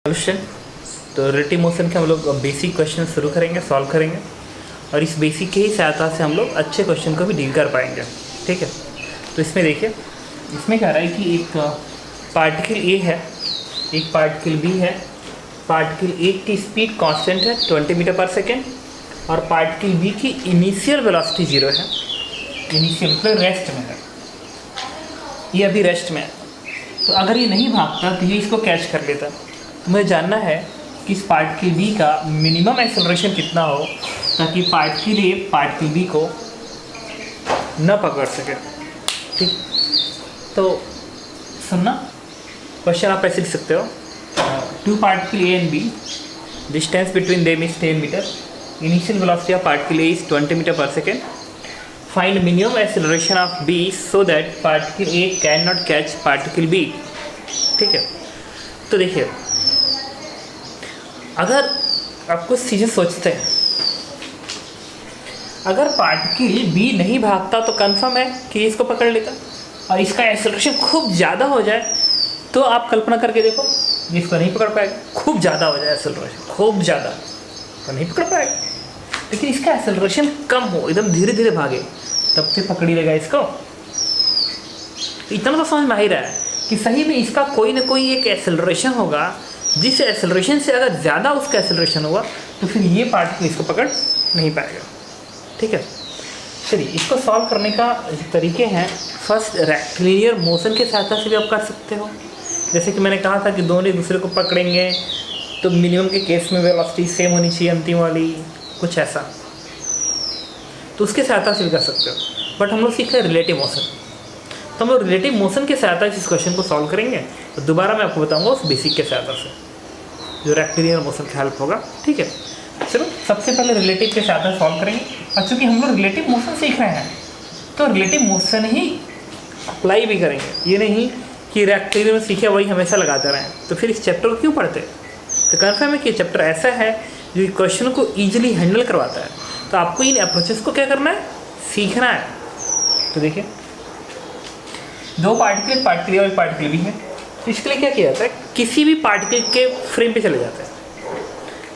Question. तो relative motion के हम लोग बेसिक क्वेश्चन शुरू करेंगे, सॉल्व करेंगे और इस बेसिक के ही सहायता से हम लोग अच्छे क्वेश्चन को भी डील कर पाएंगे। ठीक है, तो इसमें देखिए, इसमें कह रहा है कि एक पार्टिकल ए है, एक पार्टिकल बी है। पार्टिकल ए की स्पीड कांस्टेंट है 20 मीटर पर सेकेंड और पार्टिकल बी की इनिशियल वेलोसिटी 0 है। इनिशियल मतलब रेस्ट में है, ये अभी रेस्ट में है। तो अगर ये नहीं भागता तो ये इसको कैच कर लेता। तो मुझे जानना है कि इस पार्टिकल बी का मिनिमम एक्सेलरेशन कितना हो ताकि पार्टिकल ए पार्टिकल बी को न पकड़ सके। ठीक, तो सुनना, क्वेश्चन आप ऐसे लिख सकते हो, two particle A and B, distance between them is 10 metre, initial velocity of particle A is 20 metre per second, find minimum acceleration of B so that particle A can not catch particle B. ठीक है, तो देखिए, अगर आप कुछ चीज़ें सोचते हैं, अगर पार्टिकल बी नहीं भागता तो कंफर्म है कि इसको पकड़ लेता, और इसका एक्सेलरेशन खूब ज़्यादा हो जाए तो आप कल्पना करके देखो, इसको नहीं पकड़ पाएगा। खूब ज़्यादा हो जाए एक्सेलरेशन, खूब ज़्यादा, तो नहीं पकड़ पाएगा। लेकिन इसका एक्सेलरेशन कम हो, एकदम धीरे धीरे भागे, तब से पकड़ ही लेगा इसको। इतना तो समझ में आ ही रहा है कि सही में इसका कोई ना कोई एक एक्सेलरेशन होगा, जिस एक्सेलरेशन से अगर ज़्यादा उसका एक्सेलरेशन होगा तो फिर ये पार्टिकल इसको पकड़ नहीं पाएगा। ठीक है, चलिए इसको सॉल्व करने का तरीके हैं। फर्स्ट, रेक्टिलिनियर मोशन के सहायता से भी आप कर सकते हो। जैसे कि मैंने कहा था कि दोनों एक दूसरे को पकड़ेंगे तो मिनिमम के केस में वेलोसिटी सेम होनी चाहिए, अंतिम वाली, कुछ ऐसा, तो उसके सहायता से भी कर सकते हो। बट हम लोग सीख रहे हैं रिलेटिव मोशन, तो हम लोग रिलेटिव मोशन के सहायता से इस क्वेश्चन को सॉल्व करेंगे। तो दोबारा मैं आपको बताऊंगा उस बेसिक के सहायता से जो रेक्टिलिनियर मोशन का हेल्प होगा। ठीक है, चलो सबसे पहले रिलेटिव के सहायता से सॉल्व करेंगे। और चूँकि हम लोग रिलेटिव मोशन सीख रहे हैं तो रिलेटिव मोशन ही अप्लाई भी करेंगे। ये नहीं कि रेक्टिलिनियर में सीखे वही हमेशा लगाते रहें, तो फिर इस चैप्टर को क्यों पढ़ते। तो कन्फर्म है कि चैप्टर ऐसा है जो क्वेश्चन को ईजिली हैंडल करवाता है। तो आपको इन अप्रोचेस को क्या करना है, सीखना है। तो देखिए, दो पार्टिकल, पार्टिकल ए और पार्टिकल बी है। तो इसके लिए क्या किया जाता है, किसी भी पार्टिकल के फ्रेम पे चले जाते हैं।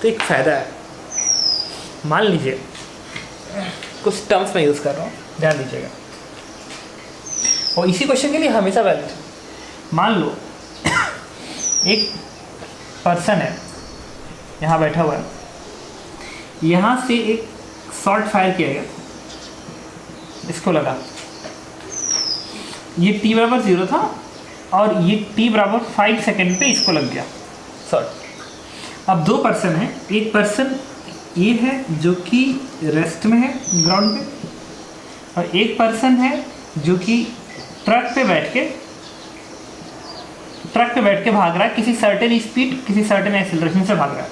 तो एक फ़ायदा है, मान लीजिए, कुछ टर्म्स में यूज़ कर रहा हूँ, ध्यान दीजिएगा, और इसी क्वेश्चन के लिए हमेशा वैलिड है। मान लो एक पर्सन है, यहाँ बैठा हुआ है, यहाँ से एक शॉट फायर किया गया, इसको लगा, ये t बराबर 0 था और ये t बराबर 5 सेकेंड पे इसको लग गया शॉट। अब दो पर्सन हैं, एक पर्सन ये है जो कि रेस्ट में है ग्राउंड पे, और एक पर्सन है जो कि ट्रक पे बैठ के भाग रहा है, किसी सर्टेन स्पीड, किसी सर्टेन एक्सेलरेशन से भाग रहा है।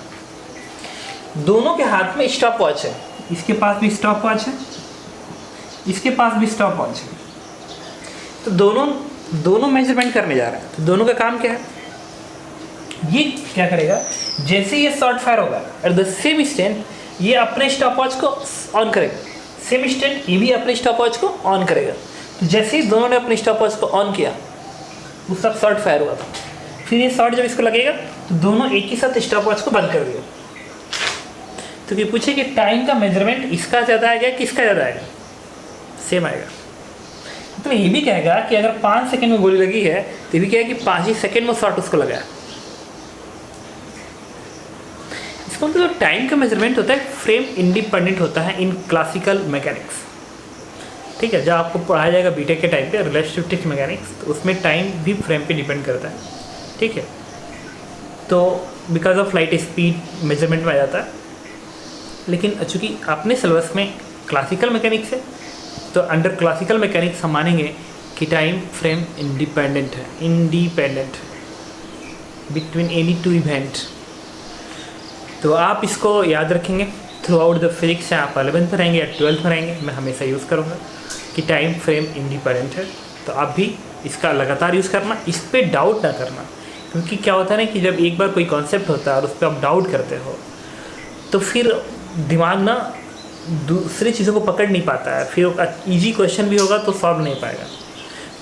दोनों के हाथ में स्टॉप वॉच है, इसके पास भी स्टॉप वॉच है, इसके पास भी स्टॉप वॉच है। तो दोनों मेजरमेंट करने जा रहे हैं। तो दोनों का काम क्या है, ये क्या करेगा, जैसे ये शॉट फायर होगा एट द सेम इंस्टेंट ये अपने स्टॉप वॉच को ऑन करेगा, सेम इंस्टेंट ये भी अपने स्टॉप वॉच को ऑन करेगा। तो जैसे ही दोनों ने अपने स्टॉप वॉच को ऑन किया, उस सब शॉट फायर हुआ था। फिर ये शॉट जब इसको लगेगा तो दोनों एक ही साथ स्टॉप वॉच को बंद कर दिया। तो ये पूछे कि टाइम का मेजरमेंट इसका ज़्यादा आएगा किसका ज़्यादा आएगा, सेम आएगा। तो ये भी कहेगा कि अगर 5 सेकंड में गोली लगी है तो ये भी कहेगा कि 5 ही सेकंड में शॉट उसको लगा है। इसका मतलब जो टाइम का मेजरमेंट होता है फ्रेम इंडिपेंडेंट होता है इन क्लासिकल मैकेनिक्स। ठीक है, जब आपको पढ़ाया जाएगा बीटेक के टाइम पे रिलेटिविस्टिक मैकेनिक्स, तो उसमें टाइम भी फ्रेम पे डिपेंड करता है। ठीक है, तो because of light speed measurement में आ जाता है। लेकिन चूँकि अपने सिलेबस में क्लासिकल मैकेनिक्स है, तो अंडर क्लासिकल मैकेनिक्स हम मानेंगे कि टाइम फ्रेम इंडिपेंडेंट है बिटवीन एनी टू इवेंट। तो आप इसको याद रखेंगे थ्रू आउट द फिजिक्स, से आप 11th में रहेंगे या 12th में रहेंगे, मैं हमेशा यूज़ करूँगा कि टाइम फ्रेम इंडिपेंडेंट है। तो आप भी इसका लगातार यूज़ करना, इस पर डाउट ना करना, क्योंकि क्या होता है ना कि जब एक बार कोई कॉन्सेप्ट होता है और उस पर आप डाउट करते हो तो फिर दिमाग ना दूसरी चीज़ों को पकड़ नहीं पाता है। फिर इजी क्वेश्चन भी होगा तो सॉल्व नहीं पाएगा।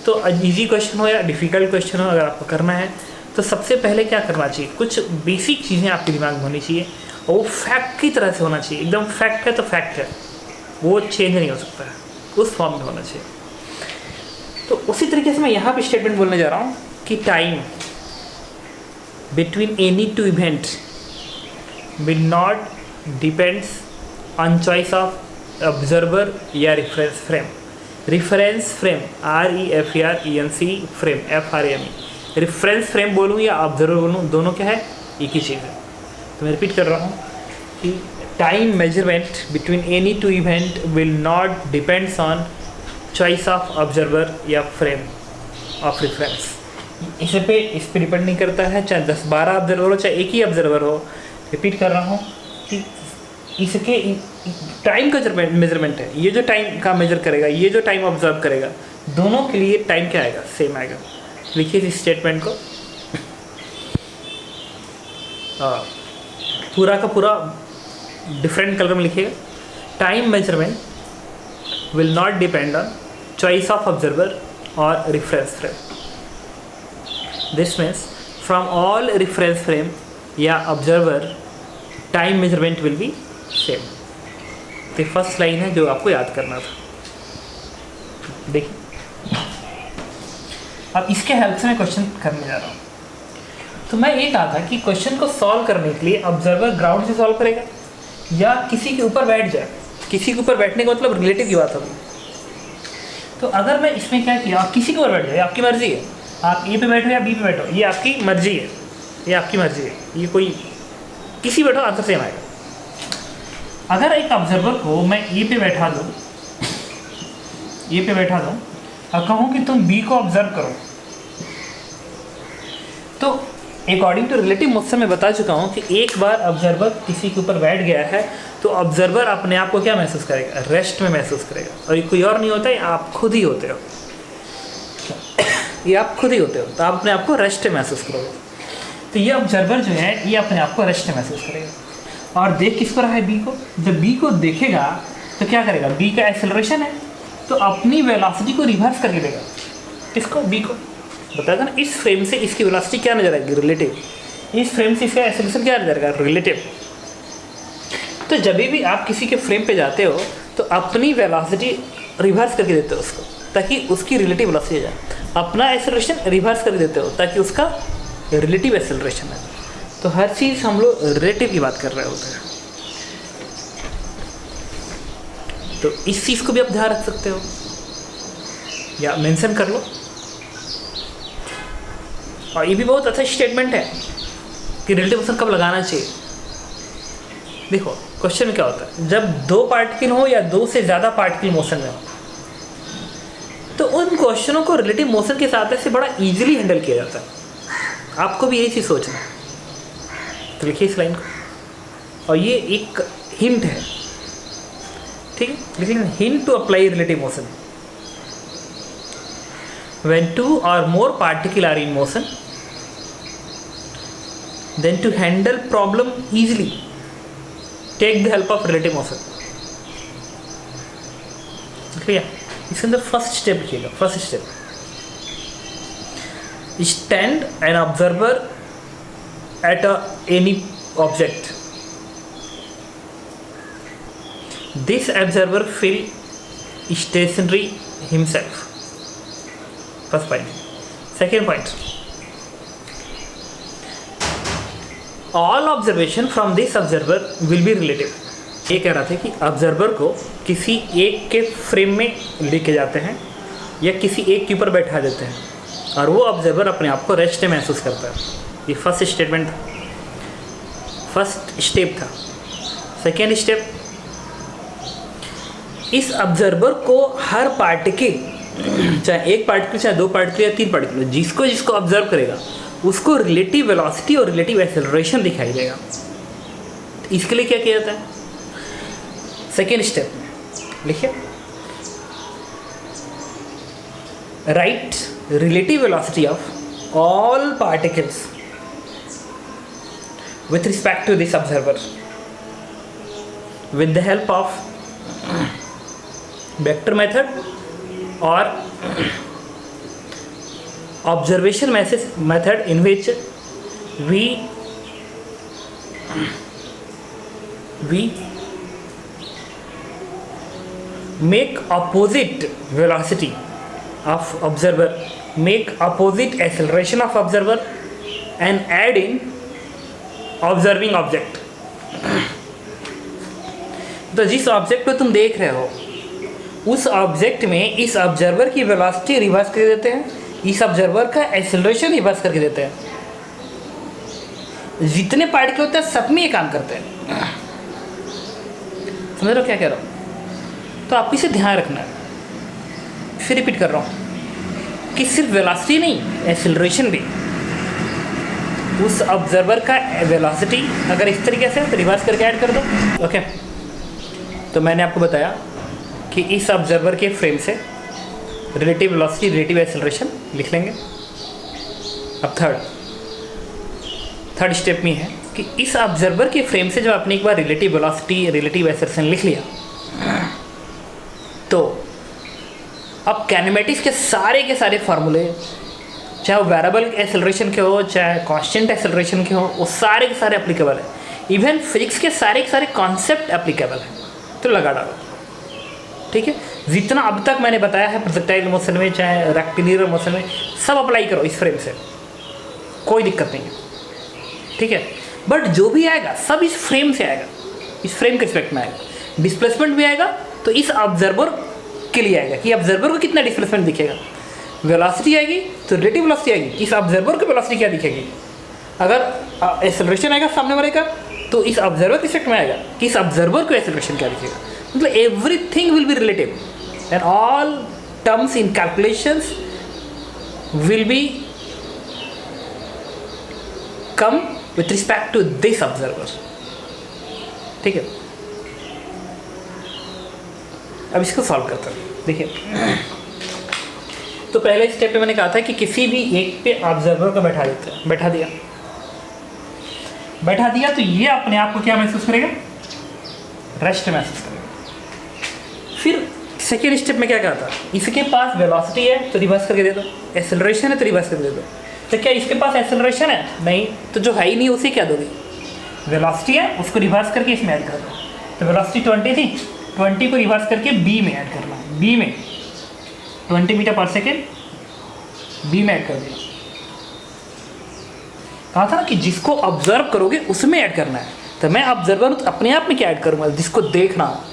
तो इजी क्वेश्चन हो या डिफ़िकल्ट क्वेश्चन हो, अगर आपको करना है तो तो सबसे पहले क्या करना चाहिए, कुछ बेसिक चीज़ें आपके दिमाग में होनी चाहिए और वो फैक्ट की तरह से होना चाहिए। एकदम फैक्ट है तो फैक्ट है, वो चेंज नहीं हो सकता है, उस फॉर्म में होना चाहिए। तो उसी तरीके से मैं यहाँ पे स्टेटमेंट बोलने जा रहा हूँ कि time between any two event will not depends on choice of observer या reference frame. Reference frame REFERENC frame FRAME, reference frame बोलूँ या ऑब्जर्वर बोलूँ, दोनों क्या है, एक ही चीज़ है। तो मैं रिपीट कर रहा हूँ कि time measurement between any two event will not depends on choice of observer या फ्रेम ऑफ रेफरेंस। इस पे डिपेंड नहीं करता है, चाहे 10-12 ऑब्जर्वर हो चाहे एक ही ऑब्जर्वर हो। रिपीट कर रहा हूँ कि इसके टाइम का जो मेजरमेंट है, ये जो टाइम का मेजर करेगा, ये जो टाइम ऑब्जर्व करेगा, दोनों के लिए टाइम क्या आएगा, सेम आएगा। लिखिए इस स्टेटमेंट को पूरा का पूरा डिफरेंट कलर में लिखिएगा। Time measurement will not depend on choice of observer or reference frame. This means from all reference frame या observer time measurement will be same. तो फर्स्ट लाइन है जो आपको याद करना था। देखिए अब इसके हेल्प से मैं क्वेश्चन करने जा रहा हूँ। तो मैं ये कहा था कि क्वेश्चन को सॉल्व करने के लिए ऑब्जर्वर ग्राउंड से सॉल्व करेगा या किसी के ऊपर बैठ जाए। किसी के ऊपर बैठने का मतलब रिलेटिव की बात होगी। तो अगर मैं इसमें क्या किया, आप किसी के ऊपर बैठ जाए, आपकी मर्जी है, आप ए पे बैठो या बी पे बैठो, ये आपकी मर्जी है, ये आपकी मर्जी है, ये कोई किसी बैठो आंसर सेम आएगा। अगर एक ऑब्जर्वर को मैं ए पे बैठा दूँ, ए पे बैठा दूँ और कहूँ कि तुम बी को ऑब्जर्व करो, तो अकॉर्डिंग टू रिलेटिव मोशन में बता चुका हूँ कि एक बार ऑब्जर्वर किसी के ऊपर बैठ गया है तो ऑब्जर्वर अपने आप को क्या महसूस करेगा, रेस्ट में महसूस करेगा। और ये कोई और नहीं होता है, आप खुद ही होते हो, ये आप खुद ही होते हो, तो आप अपने आप को रेस्ट में महसूस करोगे। तो ये ऑब्जर्वर जो है ये अपने आप को रेस्ट में महसूस करेगा। और देख किसको रहा है, बी को। जब बी को देखेगा तो क्या करेगा, बी का एक्सेलरेशन है तो अपनी वेलोसिटी को रिवर्स करके देगा। किसको, बी को। बताया ना, इस फ्रेम से इसकी वेलोसिटी क्या नजर आएगी, रिलेटिव। इस फ्रेम से इसका एक्सेलरेशन क्या नजर आएगा, रिलेटिव। तो जब भी आप किसी के फ्रेम पे जाते हो तो अपनी वेलोसिटी रिवर्स करके देते हो उसको, ताकि उसकी रिलेटिव वेलोसिटी आ जाए। अपना एक्सेलरेशन रिवर्स करके देते हो ताकि उसका रिलेटिव एक्सेलरेशन है। तो हर चीज़ हम लोग रिलेटिव की बात कर रहे होते हैं। तो इस चीज़ को भी आप ध्यान रख सकते हो या मेंशन कर लो। और ये भी बहुत अच्छा स्टेटमेंट है कि रिलेटिव मोशन कब लगाना चाहिए। देखो क्वेश्चन में क्या होता है, जब दो पार्टिकल हो या दो से ज़्यादा पार्टिकल मोशन में हो तो उन क्वेश्चनों को रिलेटिव मोशन के साथ से बड़ा इजीली हैंडल किया जाता है। आपको भी यही चीज़ सोचना है। तो लिखिए इस लाइन को, और ये एक हिंट है, ठीक है, लिखिए hint to apply relative motion. When two or more particles are in motion, then to handle problem easily, take the help of relative motion. clear? इसके अंदर फर्स्ट स्टेप लिखिएगा। First step, stand an observer at any object. This observer feel stationary himself. First point. Second point, all observation from this observer will be relative. ये कह रहा था कि observer को किसी एक के फ्रेम में लेके जाते हैं या किसी एक के ऊपर बैठा देते हैं और वो ऑब्जर्वर अपने आप को रेस्ट में महसूस करता है। ये फर्स्ट स्टेटमेंट था, फर्स्ट स्टेप था। सेकेंड स्टेप, इस ऑब्जर्वर को हर पार्टिकल, चाहे एक पार्टिकल चाहे दो पार्टिकल या तीन पार्टिकल, जिसको जिसको ऑब्जर्व करेगा उसको रिलेटिव वेलोसिटी और रिलेटिव एक्सेलरेशन दिखाई देगा। तो इसके लिए क्या किया जाता है, सेकेंड स्टेप में लिखिए, right relative velocity of all particles with respect to this observer with the help of vector method or observation method in which we make opposite velocity of observer, make opposite acceleration of observer and add in observing object. तो जिस object को तुम देख रहे हो उस object में इस ऑब्जर्वर की वेलोसिटी रिवर्स कर देते हैं, इस ऑब्जर्वर का एक्सेलरेशन रिवर्स करके देते हैं। जितने पार्टिकल होते हैं सब में ये काम करते हैं। समझ रहे हो क्या कह रहा हूँ? तो आप इसे ध्यान रखना है। फिर रिपीट कर रहा हूँ कि सिर्फ वेलोसिटी नहीं, एक्सेलरेशन भी। उस ऑब्जर्वर का वेलोसिटी अगर इस तरीके से तो रिवर्स करके ऐड कर दो। ओके, तो मैंने आपको बताया कि इस ऑब्जर्वर के फ्रेम से रिलेटिव वेलोसिटी, रिलेटिव एक्सेलरेशन लिख लेंगे। अब थर्ड स्टेप में है कि इस ऑब्जर्वर के फ्रेम से जब आपने एक बार रिलेटिव वेलोसिटी, रिलेटिव एक्सेलरेशन लिख लिया, तो अब काइनेमेटिक्स के सारे फार्मूले, चाहे वो वेरिएबल एक्सेलरेशन के हो चाहे कांस्टेंट एक्सेलरेशन के हो, वो सारे के सारे एप्लीकेबल है। इवन फिजिक्स के सारे कॉन्सेप्ट एप्लीकेबल है। तो लगा डालो, ठीक है। जितना अब तक मैंने बताया है प्रोजेक्टाइल मोशन में चाहे रेक्टिलिनियर मोशन में, सब अप्लाई करो इस फ्रेम से, कोई दिक्कत नहीं है, ठीक है। बट जो भी आएगा सब इस फ्रेम से आएगा, इस फ्रेम के रिस्पेक्ट में आएगा। डिस्प्लेसमेंट भी आएगा तो इस ऑब्जर्वर के लिए आएगा कि ऑब्जर्वर को कितना डिस्प्लेसमेंट दिखेगा। वेलोसिटी आएगी तो रिलेटिव वेलोसिटी आएगी, इस ऑब्जर्वर को वेलोसिटी क्या दिखेगी। अगर एक्सेलरेशन आएगा सामने वाले का तो इस ऑब्जर्वर के रिस्पेक्ट में आएगा कि इस ऑब्जर्वर को एक्सेलरेशन क्या दिखेगा। मतलब everything will be relative and all terms in calculations will be come with respect to this observer, ठीक है। अब इसको सॉल्व करते हैं। देखिए, तो पहले स्टेप पे मैंने कहा था कि किसी भी एक पे ऑब्जर्वर को बैठा देते हैं, बैठा दिया तो ये अपने आप को क्या महसूस करेगा, रेस्ट महसूस करेगा। फिर सेकेंड स्टेप में क्या कहा था, इसके पास वेलोसिटी है तो रिवर्स करके दे दो, एक्सेलरेशन है तो रिवर्स करके दे दो। तो क्या इसके पास एक्सेलरेशन है? नहीं, तो जो है ही नहीं उसे क्या दोगे, वेलोसिटी है उसको रिवर्स करके इसमें ऐड कर दो। तो वेलोसिटी 20 थी, 20 को रिवर्स करके बी में ऐड करना है, बी में 20 मीटर पर सेकेंड बी में ऐड कर दिया। कहा था ना कि जिसको ऑब्जर्व करोगे उसमें ऐड करना है। तो मैं ऑब्जर्वर अपने आप में क्या ऐड करूँगा, जिसको देखना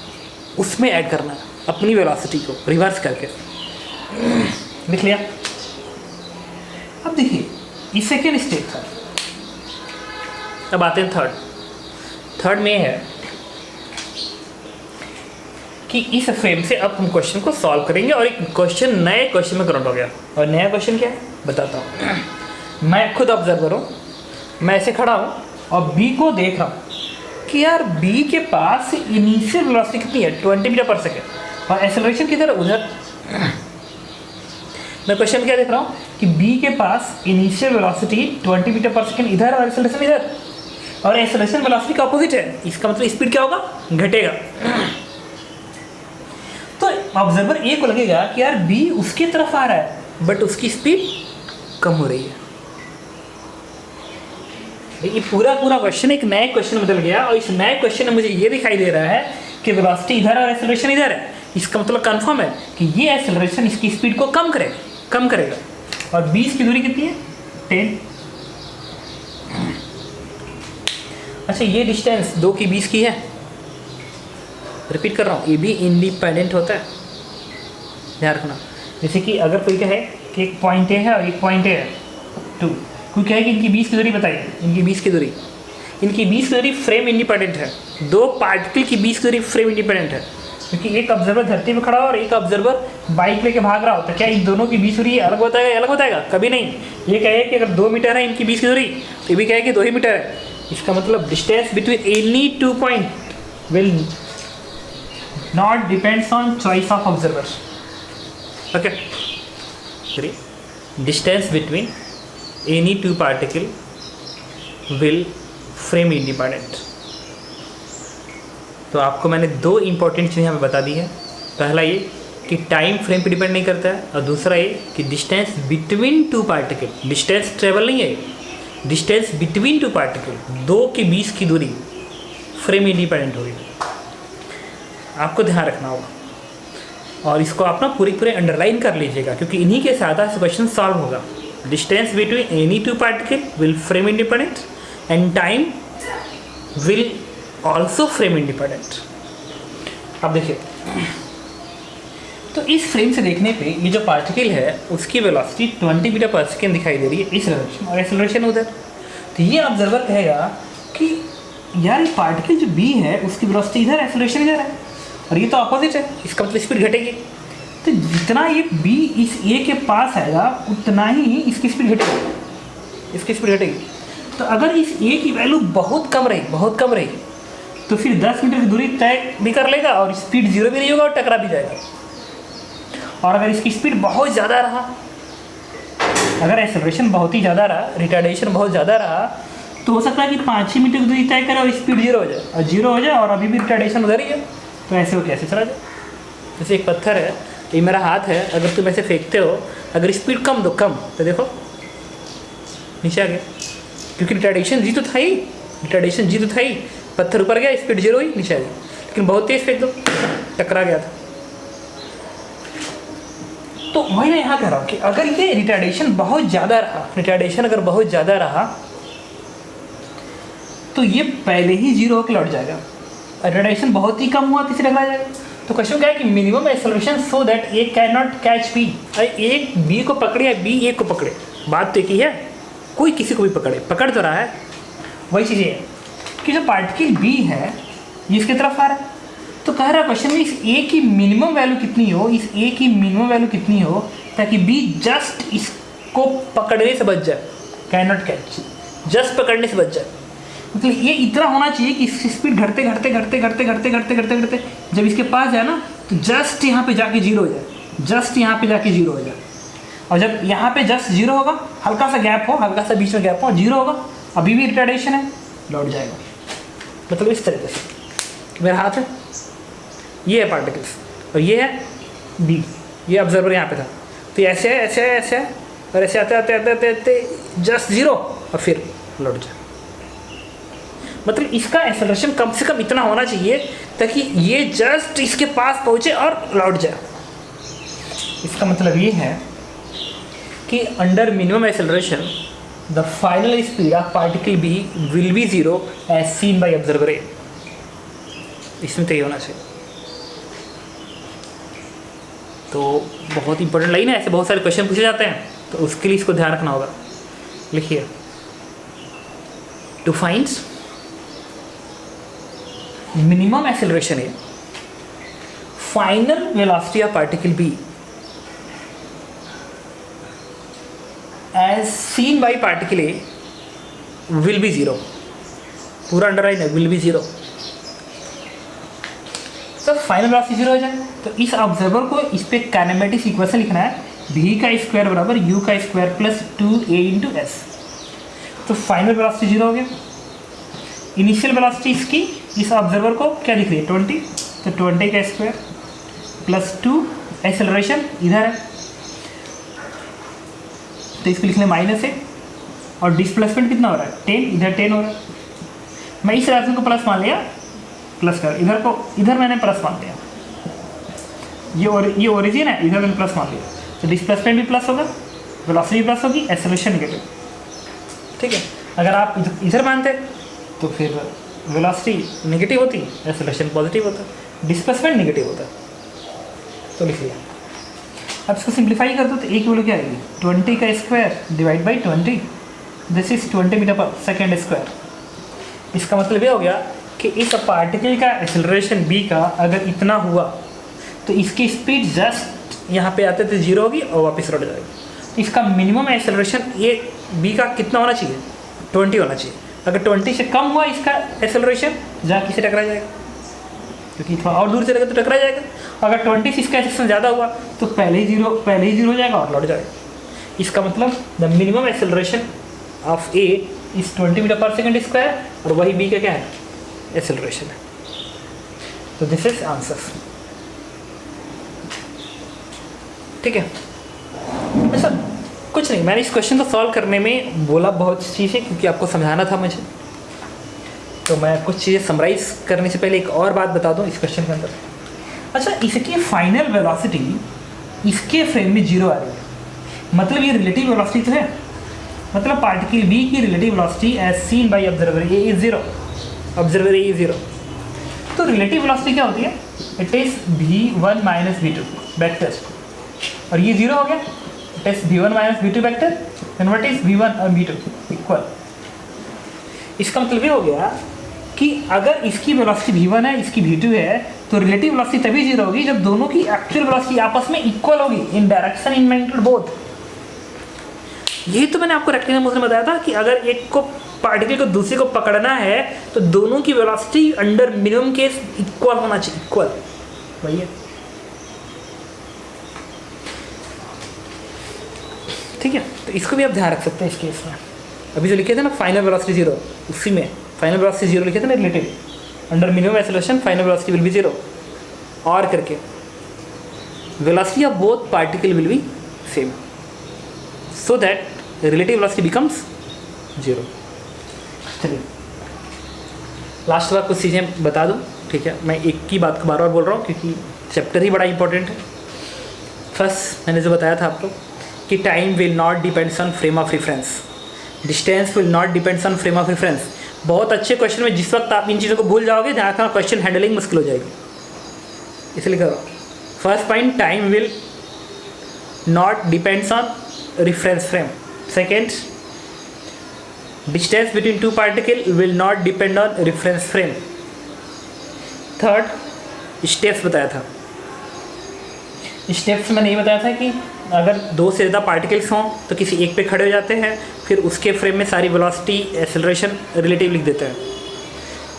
उसमें ऐड करना है अपनी वेलोसिटी को रिवर्स करके। लिख लिया। अब देखिए ये सेकेंड स्टेप था। अब आते हैं थर्ड में है कि इस फ्रेम से अब हम क्वेश्चन को सॉल्व करेंगे और एक क्वेश्चन नए क्वेश्चन में कन्वर्ट हो गया। और नया क्वेश्चन क्या है बताता हूँ। मैं खुद ऑब्जर्वर हूँ, मैं ऐसे खड़ा हूँ और बी को देख रहा हूँ कि यार बी के पास इनिशियल वेलोसिटी कितनी है, 20 मीटर पर सेकेंड, और एक्सेलरेशन किधर है, उधर। मैं क्वेश्चन क्या देख रहा हूँ कि बी के पास initial velocity 20 metre per second इधर और एक्सेलरेशन इधर, और एक्सेलरेशन वेलोसिटी का अपोजिट है। इसका मतलब स्पीड क्या होगा, घटेगा। तो ऑब्जर्वर ए को लगेगा कि यार बी उसकी तरफ आ रहा है बट उसकी स्पीड कम हो रही है। ये पूरा क्वेश्चन एक नए क्वेश्चन बदल गया और इस नए क्वेश्चन में मुझे ये दिखाई दे रहा है कि वेलोसिटी इधर और एक्सेलरेशन इधर है। इसका मतलब कंफर्म है कि ये एक्सेलरेशन इसकी स्पीड को कम करेगा। और बी की दूरी कितनी है, 10। अच्छा, ये डिस्टेंस 2 की 20 की है। रिपीट कर रहा हूँ, ये भी इंडिपेंडेंट होता है, ध्यान रखना। जैसे कि अगर कोई कहे कि एक पॉइंट ए है और एक पॉइंट ए है 2, कोई कहे कि इनकी 20 की दूरी बताइए, इनकी 20 की दूरी फ्रेम इंडिपेंडेंट है। 2 पार्टिकल की 20 की दूरी फ्रेम इंडिपेंडेंट है, क्योंकि एक ऑब्जर्वर धरती पे खड़ा हो और एक ऑब्जर्वर बाइक लेके भाग रहा हो। तो क्या इन दोनों की 20 दूरी अलग बताएगा? कभी नहीं। ये कहे कि अगर 2 मीटर है इनकी 20 की दूरी, तो ये भी कहे कि 2 ही मीटर है। इसका मतलब distance between any 2 point will not depends on choice of observers. Okay. 3. Distance between any 2 particle will frame independent. तो आपको मैंने 2 इंपॉर्टेंट चीज़ें यहाँ पे बता दी है। पहला ये कि टाइम फ्रेम पे डिपेंड नहीं करता है, और दूसरा ये कि distance between 2 particle, distance travel नहीं है, डिस्टेंस बिटवीन टू पार्टिकल, दो के बीच की दूरी फ्रेम इंडिपेंडेंट होगी। आपको ध्यान रखना होगा और इसको आप ना पूरे अंडरलाइन कर लीजिएगा, क्योंकि इन्हीं के साथ आज क्वेश्चन सॉल्व होगा। Distance between any to particle will frame independent and time will also frame independent. अब देखिए, तो इस फ्रेम से देखने पे ये जो पार्टिकल है उसकी वेलोसिटी 20 मीटर पर सेकेंड दिखाई दे रही है इस डायरेक्शन, और एक्सेलरेशन उधर। तो ये ऑब्जर्वर कहेगा कि यार ये पार्टिकल जो बी है उसकी वेलोसिटी इधर, एक्सेलरेशन इधर है, और ये तो अपोजिट है, इसका मतलब स्पीड घटेगी। तो जितना ये बी इस ए के पास आएगा उतना ही इसकी स्पीड घटेगी, इसकी स्पीड घटेगी। तो अगर इस ए की वैल्यू बहुत कम रही तो फिर 10 मीटर की दूरी तय भी कर लेगा और स्पीड जीरो भी नहीं होगा और टकरा भी जाएगा। और अगर इसकी स्पीड बहुत ज़्यादा रहा, अगर एक्सेलरेशन बहुत ही ज़्यादा रहा, रिटार्डेशन बहुत ज़्यादा रहा, तो हो सकता है कि 5-6 मीटर की दूरी तय करे और स्पीड जीरो हो जाए और अभी भी रिटार्डेशन उधर ही है। तो ऐसे हो कैसे चला जाए? जैसे एक पत्थर है, ये मेरा हाथ है, अगर तुम ऐसे फेंकते हो, अगर स्पीड कम तो देखो नीचे आ गया, क्योंकि रिटार्डेशन जी तो था ही, पत्थर ऊपर गया, स्पीड जीरो हुई, नीचे आ गई। लेकिन बहुत तेज फेंक दो, टकरा गया था। तो वही मैं यहाँ कह रहा हूँ कि अगर ये रिटार्डेशन बहुत ज़्यादा रहा, तो ये पहले ही जीरो होकर लौट जाएगा। रिटार्डेशन बहुत ही कम हुआ तो इसे टकरा जाएगा। तो क्वेश्चन क्या है कि minimum acceleration so that A can not catch be. एक बी को पकड़े या बी ए को पकड़े, बात तो एक ही है, कोई किसी को भी पकड़ तो रहा है। वही चीज़ ये है कि जो पार्टिकल बी है ये इसकी तरफ आ रहा है, तो कह रहा है क्वेश्चन में इस ए की मिनिमम वैल्यू कितनी हो, ताकि बी जस्ट इसको पकड़ने से बच जाए, कैन नॉट कैच, जस्ट पकड़ने से बच जाए। मतलब ये इतना होना चाहिए कि इसकी स्पीड घटते जब इसके पास जाए ना, तो जस्ट यहाँ पे जाके जीरो हो जाए, और जब यहाँ पे जस्ट जीरो होगा, हल्का सा बीच में गैप हो, जीरो होगा, अभी भी रिटार्डेशन है, लौट जाएगा। मतलब इस तरीके से मेरा हाथ है, ये है पार्टिकल्स और ये है बी, ये ऑब्जर्वर यहाँ पे था, तो ऐसे है और ऐसे आते जस्ट जीरो और फिर लौट जाए। मतलब इसका एक्सेलरेशन कम से कम इतना होना चाहिए ताकि ये जस्ट इसके पास पहुँचे और लौट जाए। इसका मतलब ये है कि under minimum acceleration the final speed of particle B will be zero as seen by observer A. इसमें तो ये होना चाहिए। तो बहुत इंपॉर्टेंट लाइन है, ऐसे बहुत सारे क्वेश्चन पूछे जाते हैं, तो उसके लिए इसको ध्यान रखना होगा। लिखिए, to find minimum acceleration A, final velocity of particle B as seen by particle A will be zero. पूरा अंडरलाइन है, विल बी जीरो। तो फाइनल वेलोसिटी जीरो हो जाए, तो इस ऑब्जर्वर को इस पे काइनेमेटिक्स इक्वेशन लिखना है, v का स्क्वायर बराबर u का square plus 2a into S. तो फाइनल वेलोसिटी जीरो हो गया। इनिशियल वेलोसिटी इसकी, इस ऑब्जर्वर को क्या दिख रही है, 20, तो 20 का स्क्वायर प्लस 2, एक्सेलरेशन इधर है तो इसको लिखने माइनस है, और डिस्प्लेसमेंट कितना हो रहा है, 10, इधर 10 हो रहा है। मैं इस राशि को प्लस मान लिया, प्लस कर, इधर मैंने प्लस मान लिया, ये ओरिजिन है, इधर मैंने प्लस मान लिया, तो डिस्प्लेसमेंट भी प्लस होगा, वेलोसिटी भी प्लस होगी, एक्सेलरेशन नेगेटिव। ठीक है, अगर आप इधर मानते तो फिर वेलोसिटी नेगेटिव होती, एक्सेलरेशन पॉजिटिव होता, डिस्प्लेसमेंट नेगेटिव होता। तो लिख लिया। अब इसको सिंप्लीफाई कर दो तो एक वैल्यू क्या आएगी, 20 का square divide by 20, this is 20 metre per second square. इसका मतलब ये हो गया कि इस पार्टिकल का एक्सेलरेशन b का अगर इतना हुआ तो इसकी स्पीड जस्ट यहाँ पे आते थे जीरो होगी और वापस लौट जाएगी। इसका मिनिमम एक्सेलरेशन ये b का कितना होना चाहिए, 20 होना चाहिए। अगर 20 से कम हुआ इसका एक्सेलरेशन, जाके से टकरा जाएगा, क्योंकि थोड़ा और दूर चलेगा तो टकरा जाएगा। अगर 20 से इसका एक्सेलरेशन ज़्यादा हुआ तो पहले ही जीरो हो जाएगा और लौट जाएगा। इसका मतलब the minimum acceleration of a is 20 metre per second square, और वही b का क्या है, एक्सेलरेशन है। तो दिस इज आंसर। ठीक है, ऐसा कुछ नहीं, मैंने इस क्वेश्चन को सॉल्व करने में बोला बहुत चीज़ें क्योंकि आपको समझाना था मुझे, तो मैं कुछ चीज़ें समराइज करने से पहले एक और बात बता दूँ इस क्वेश्चन के अंदर। अच्छा, इसकी फाइनल वेलोसिटी इसके फ्रेम में 0 आ रही है, मतलब ये रिलेटिव वेलोसिटी तो है, मतलब पार्टिकल बी की relative velocity as seen by observer A is 0, observer A is 0। तो रिलेटिव वेलोसिटी क्या होती है? It is v1 minus v2 vector, और ये 0 हो गया, it is v1 minus v2 vector, and what is v1 और v2 इक्वल। इसका मतलब ये हो गया कि अगर इसकी वेलोसिटी v1 है, इसकी v2 है, तो रिलेटिव वेलोसिटी तभी 0 होगी जब दोनों की एक्चुअल वेलोसिटी आपस में इक्वल होगी इन डायरेक्शन इन मैग्नीट्यूड बोथ। यही तो मैंने आपको रेक्टेंगल मोशन में बताया था कि अगर एक को पार्टिकल को दूसरे को पकड़ना है तो दोनों की velocity under minimum case equal होना चाहिए, इक्वल। वही है, ठीक है। तो इसको भी आप ध्यान रख सकते हैं इस केस में। अभी जो लिखे थे ना फाइनल वेलोसिटी 0, उसी में फाइनल वेलोसिटी 0 लिखे थे ना relative, under minimum acceleration final velocity will be 0, और करके velocity of both particle will be same, so that relative velocity becomes 0। चलिए लास्ट बार कुछ चीज़ें बता दूं, ठीक है। मैं एक की बात को बार बार बोल रहा हूँ क्योंकि चैप्टर ही बड़ा इंपॉर्टेंट है। फर्स्ट मैंने जो बताया था आप लोग कि time will not depends on frame of reference, distance will not depends on frame of reference. बहुत अच्छे क्वेश्चन में जिस वक्त आप इन चीज़ों को भूल जाओगे ध्यान रखना क्वेश्चन हैंडलिंग मुश्किल हो जाएगी, इसलिए करो। First point, time will not depends on reference frame. Second, distance between two particles will not depend on reference frame. Third, steps बताया था। स्टेप्स मैंने ये बताया था कि अगर 2 से ज़्यादा पार्टिकल्स हों तो किसी एक पे खड़े हो जाते हैं, फिर उसके फ्रेम में सारी वेलोसिटी एक्सेलरेशन रिलेटिव लिख देते हैं।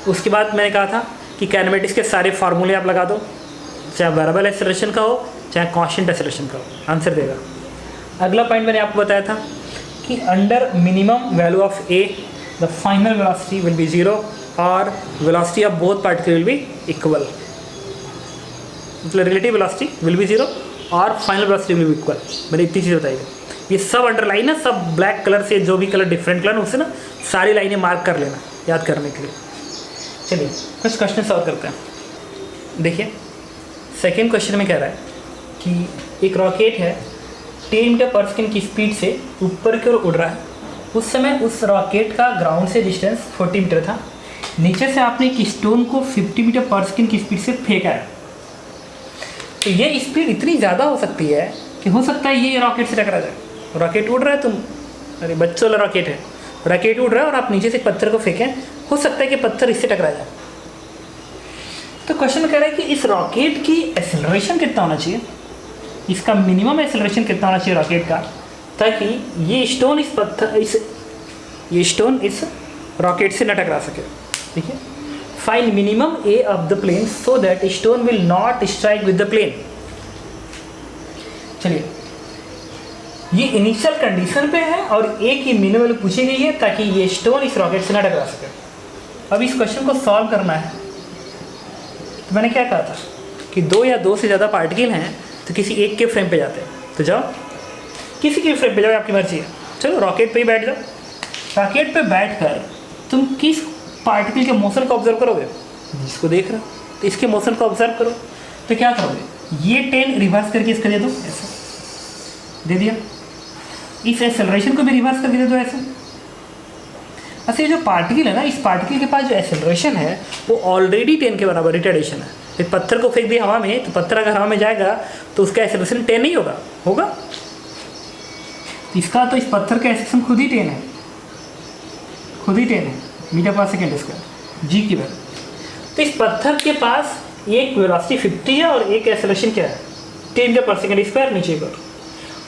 उसके बाद मैंने कहा था कि काइनेमेटिक्स के सारे फार्मूले आप लगा दो, चाहे वेरिएबल एक्सेलरेशन का हो चाहे कांस्टेंट एक्सेलरेशन का हो, आंसर देगा। अगला पॉइंट मैंने आपको बताया था कि under minimum value of A the final velocity will be 0 और velocity of both particle will be equal, मतलब रिलेटिव वेलोसिटी विल बी 0 और final velocity will be equal. मैंने इतनी चीज़ बताई है, ये सब अंडरलाइन है, सब ब्लैक कलर से, जो भी कलर डिफरेंट कलर उससे ना सारी लाइनें मार्क कर लेना याद करने के लिए। चलिए कुछ क्वेश्चन सॉल्व करते हैं। देखिए सेकेंड क्वेश्चन में कह रहा है कि एक रॉकेट है 10 मीटर पर सेकेंड की स्पीड से ऊपर की ओर उड़ रहा है। उस समय उस रॉकेट का ग्राउंड से डिस्टेंस 40 मीटर था। नीचे से आपने एक स्टोन को 50 मीटर पर सेकेंड की स्पीड से फेंका है। तो ये स्पीड इतनी ज़्यादा हो सकती है कि हो सकता है ये रॉकेट से टकरा जाए। रॉकेट उड़ रहा है, तुम अरे बच्चों वाला रॉकेट है, रॉकेट उड़ रहा है और आप नीचे से पत्थर को फेंकें, हो सकता है कि पत्थर इससे टकरा जाए। तो क्वेश्चन कह रहा है कि इस रॉकेट की एक्सेलरेशन कितना होना चाहिए, इसका मिनिमम एक्सेलरेशन कितना होना चाहिए रॉकेट का, ताकि ये स्टोन ये स्टोन इस रॉकेट से न टकरा सके। ठीक है, find minimum A of the plane so that stone will not strike with the plane. चलिए, ये इनिशियल कंडीशन पे है और ए की मिनिमम वैल्यू पूछी गई है ताकि ये स्टोन इस रॉकेट से न टकरा सके। अब इस क्वेश्चन को सॉल्व करना है। तो मैंने क्या कहा था कि 2 या 2 से ज़्यादा पार्टिकल हैं तो किसी एक के फ्रेम पे जाते हैं, तो जाओ किसी के फ्रेम पे जाओ, आपकी मर्जी है। चलो रॉकेट पे ही बैठ जाओ। रॉकेट पे बैठकर तुम किस पार्टिकल के मोशन को ऑब्जर्व करोगे, जिसको देख रहे हो, तो इसके मोशन को ऑब्जर्व करो। तो क्या करोगे, ये 10 रिवर्स करके इसका दे दो, ऐसा दे दिया। इस एक्सेलरेशन को भी रिवर्स करके दे दो, ऐसा। अच्छा, ये जो पार्टिकल है ना, इस पार्टिकल के पास जो एक्सेलरेशन है वो ऑलरेडी 10 के बराबर रिटार्डेशन है। एक पत्थर को फेंक दिया हवा में, तो पत्थर अगर हवा में जाएगा तो उसका एक्सेलरेशन 10 नहीं होगा, होगा। तो इसका तो इस पत्थर का एक्सेलरेशन खुद ही 10 है, खुद ही 10 है मीटर पर सेकेंड स्क्वायर जी की वैल्यू। तो इस पत्थर के पास एक वेलोसिटी 50 है और एक एक्सेलरेशन क्या है 10 मीटर पर सेकेंड स्क्वायर नीचे पर,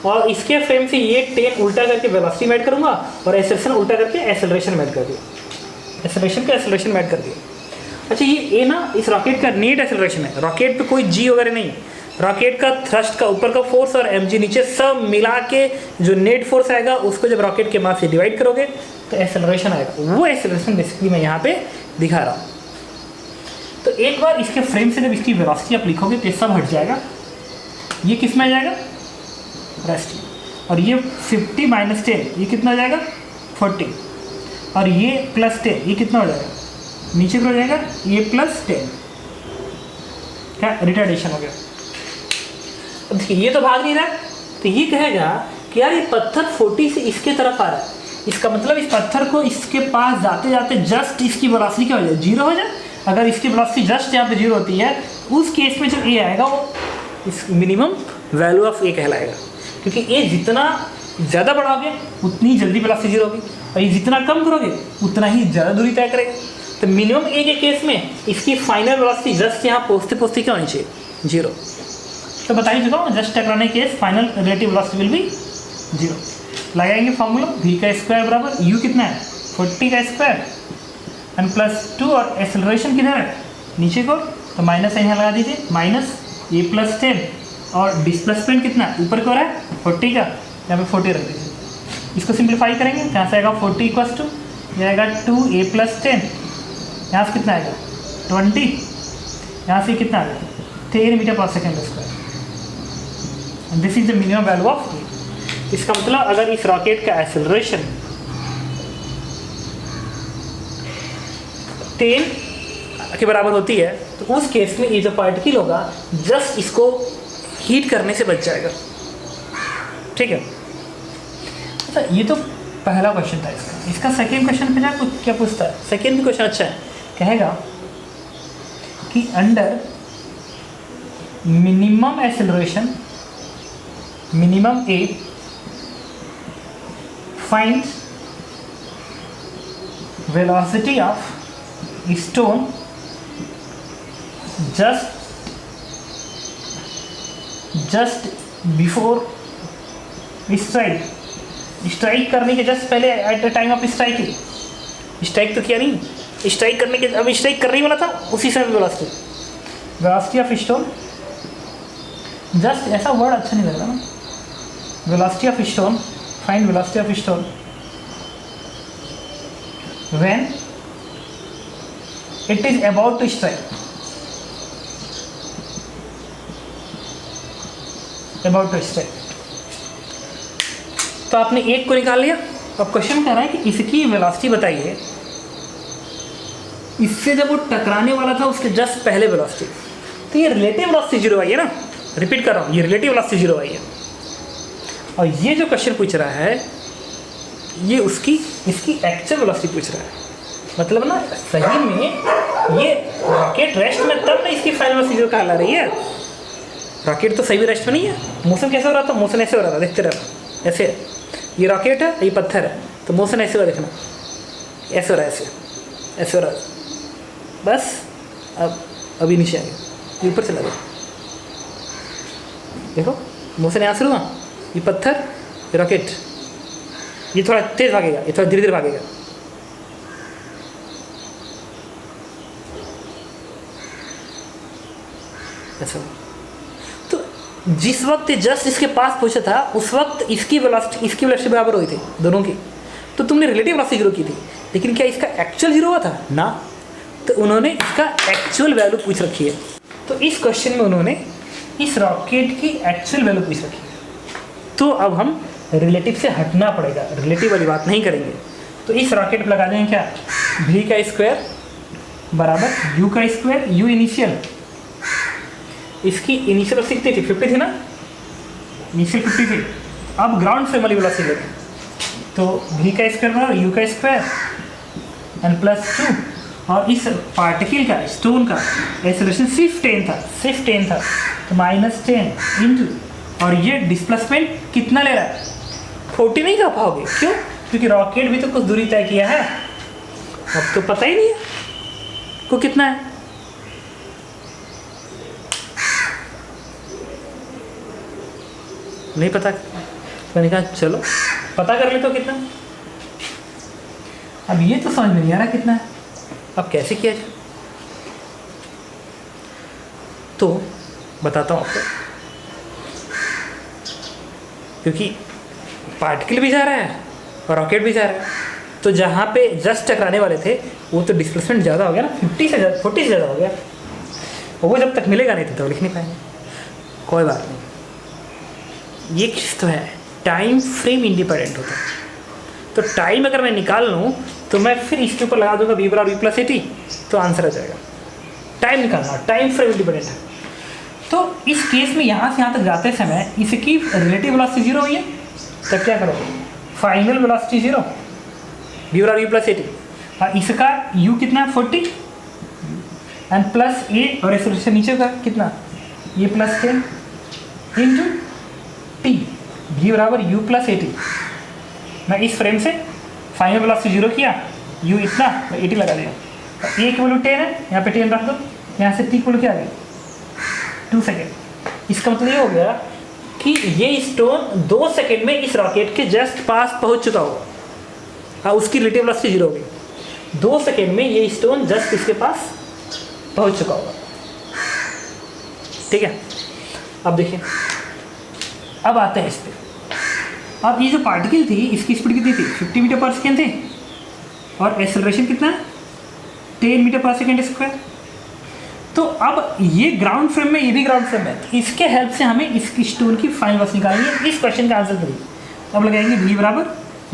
और इसके फ्रेम से ये 10 उल्टा करके वेलोसिटी मैट करूँगा और एक्सेलरेशन उल्टा करके एक्सेलरेशन मैट कर दिया, एक्सेलरेशन का एक्सेलरेशन मैट कर दिया। अच्छा, ये ए ना इस रॉकेट का नेट एक्सेलरेशन है, रॉकेट पे कोई जी वगैरह नहीं, रॉकेट का थ्रस्ट का ऊपर का फोर्स और mg नीचे सब मिला के जो नेट फोर्स आएगा उसको जब रॉकेट के मास से डिवाइड करोगे तो एक्सेलरेशन आएगा। वो एक्सेलरेशन बेसिकली मैं यहाँ पे दिखा रहा हूँ। तो एक बार इसके फ्रेम से जब इसकी वेलोसिटी आप लिखोगे तो सब हट जाएगा, ये किस में आ जाएगा, रेस्ट। और ये 50 माइनस 10 ये कितना हो जाएगा 40, और ये प्लस 10 ये कितना हो जाएगा, नीचे को हो जाएगा ये प्लस 10, क्या रिटार्डेशन हो गया। अब देखिए ये तो भाग नहीं रहा है, तो ये कहेगा कि यार ये पत्थर 40 से इसके तरफ आ रहा है, इसका मतलब इस पत्थर को इसके पास जाते जाते जस्ट इसकी वेलोसिटी क्या हो जाए, जीरो हो जाए। अगर इसकी वेलोसिटी जस्ट यहाँ पे जीरो होती है, उस केस में जो ए आएगा वो इस मिनिमम वैल्यू ऑफ ए कहलाएगा, क्योंकि ए जितना ज़्यादा बढ़ाओगे उतनी जल्दी वेलोसिटी जीरो होगी, और ये जितना कम करोगे उतना ही ज़्यादा दूरी तय करेगा। तो मिनिमम ए के केस में इसकी फाइनल वेलोसिटी जस्ट यहाँ पहुँचते पहुँचते क्या होनी चाहिए, जीरो। तो बता ही चुका हूँ, जस्ट टकराने के case final relative velocity will be zero. लगाएंगे फॉर्मूला, v का स्क्वायर बराबर u कितना है 40 का स्क्वायर एंड प्लस 2, और एक्सेलरेशन किधर है नीचे को, तो माइनस यहाँ लगा दीजिए, माइनस ए प्लस 10, और डिस्प्लेसमेंट कितना ऊपर को रहा है 40 का, यहाँ पे 40 रख दीजिए। इसको सिंप्लीफाई करेंगे, यहाँ से आएगा 40 इक्वल्स टू ये आएगा 2a प्लस 10, यहाँ से कितना आएगा 20, यहाँ से कितना आएगा 10 metre per second square. This is the minimum value of A. इसका मतलब अगर इस रॉकेट का एक्सेलरेशन 10 के बराबर होती है, तो उस केस में ये जो पार्टिकल होगा जस्ट इसको हीट करने से बच जाएगा, ठीक है। अच्छा ये तो पहला क्वेश्चन था इसका। इसका सेकेंड क्वेश्चन पे क्या पूछता है, सेकेंड भी क्वेश्चन अच्छा है, कहेगा कि under minimum acceleration minimum A find velocity of stone just before strike करने के जस्ट पहले at the time of striking, strike तो किया नहीं, स्ट्राइक करने के अब स्ट्राइक करने ही वाला था उसी समय वेलोसिटी ऑफ स्टोन, जस्ट ऐसा वर्ड अच्छा नहीं लग रहा ना, velocity of stone, find velocity of stone when it is about to strike, about to strike। तो आपने एक को निकाल लिया, अब क्वेश्चन कह रहा है कि इसकी वेलोसिटी बताइए, इससे जब वो टकराने वाला था उसके जस्ट पहले वेलोसिटी, तो ये रिलेटिव वेलोसिटी जीरो आई है ना, रिपीट कर रहा हूँ, ये रिलेटिव वेलोसिटी जीरो आई है। और ये जो क्वेश्चन पूछ रहा है ये इसकी एक्चुअल वेलोसिटी पूछ रहा है, मतलब ना सही में ये रॉकेट रेस्ट में तब ना इसकी फाइनल वेलोसिटी कहला रही है। रॉकेट तो सही भी रेस्ट में नहीं है, मोशन कैसे हो रहा था, मोशन ऐसे हो रहा था, देखते रहना ऐसे, ये रॉकेट है ये पत्थर है, तो मोशन ऐसे हो, देखना ऐसे हो रहा है, ऐसे हो रहा है, बस अब अभी नीचे आ गया, ये ऊपर चला गया, देखो मोशन यहाँ से हुआ, ये पत्थर ये रॉकेट, ये थोड़ा तेज भागेगा, ये थोड़ा धीरे धीरे भागेगा, ऐसा। तो जिस वक्त जस्ट इसके पास पहुंचा था उस वक्त इसकी वेलोसिटी बराबर हुई थी दोनों की, तो तुमने रिलेटिव वेलोसिटी जीरो की थी, लेकिन क्या इसका एक्चुअल जीरो हुआ था ना, तो उन्होंने इसका एक्चुअल वैल्यू पूछ रखी है। तो इस क्वेश्चन में उन्होंने इस रॉकेट की एक्चुअल वैल्यू पूछ रखी है, तो अब हम रिलेटिव से हटना पड़ेगा, रिलेटिव वाली बात नहीं करेंगे। तो इस रॉकेट पर लगा देंगे क्या, v का स्क्वायर बराबर u का स्क्वायर, u इनिशियल, इसकी इनिशियल वेलोसिटी कितनी थी 50 थी ना, इनिशियल 50 थी, अब ग्राउंड फ्रेम वाली वेलोसिटी लेंगे, तो v का स्क्वायर बराबर u का स्क्वायर एंड प्लस 2, और इस पार्टिकल का स्टोन का एक्सेलरेशन सिर्फ 10 था, तो माइनस 10 इंटू, और ये डिस्प्लेसमेंट कितना ले रहा है 40 नहीं कर पाओगे, क्यों, क्योंकि रॉकेट भी तो कुछ दूरी तय किया है, अब तो पता ही नहीं है को कितना है, नहीं पता, मैंने कहा चलो पता कर ले तो कितना। अब ये तो समझ में नहीं आ रहा कितना है, अब कैसे किया जाए, तो बताता हूँ आपको, क्योंकि पार्टिकल भी जा रहा है और रॉकेट भी जा रहा है, तो जहाँ पे जस्ट टकराने वाले थे वो तो डिस्प्लेसमेंट ज़्यादा हो गया ना, 40 से ज़्यादा हो गया, और वो जब तक मिलेगा नहीं तो लिख नहीं पाएंगे, कोई बात नहीं, ये चीज़ तो है टाइम फ्रेम इंडिपेंडेंट होता है। तो टाइम अगर मैं निकाल लूँ तो मैं फिर इसके ऊपर लगा दूंगा v बराबर v प्लस at, तो आंसर आ जाएगा। टाइम निकालना, टाइम फ्रेम इंडिपेंडेंट है। तो इस केस में यहाँ से यहाँ तक जाते समय इसकी रिलेटिव वेलोसिटी 0 हुई है, तब क्या करोगे? फाइनल वेलोसिटी 0, v बराबर v प्लस at, और इसका u कितना है 40 एंड प्लस a, और एक्सेलरेशन नीचे का कितना ये प्लस 10 इंटू टी, v बराबर u प्लस at। मैं इस फ्रेम से फाइनल वेलोसिटी 0 किया, u इतना तो 80 लगा दिया, a की वैल्यू 10 है, यहाँ पे 10 रख दो, यहाँ से t की वैल्यू क्या आ गई 2 सेकेंड। इसका मतलब ये हो गया कि ये स्टोन 2 सेकेंड में इस रॉकेट के जस्ट पास पहुँच चुका होगा, हाँ उसकी रिलेटिव वेलोसिटी 0 होगी। 2 सेकेंड में ये स्टोन जस्ट इसके पास पहुँच चुका होगा, ठीक है। अब देखिए, अब आते हैं इस पर। अब ये जो पार्टिकल थी इसकी स्पीड कितनी थी 50 मीटर पर सेकेंड थी, और एक्सेलरेशन कितना है 10 मीटर पर सेकेंड स्क्वायर। तो अब ये ग्राउंड फ्रेम में, ये भी ग्राउंड फ्रेम है, तो इसके हेल्प से हमें इसकी स्टोन की फाइनल वेलोसिटी निकालनी है। इस क्वेश्चन का आंसर करिए। अब लगाएंगे v बराबर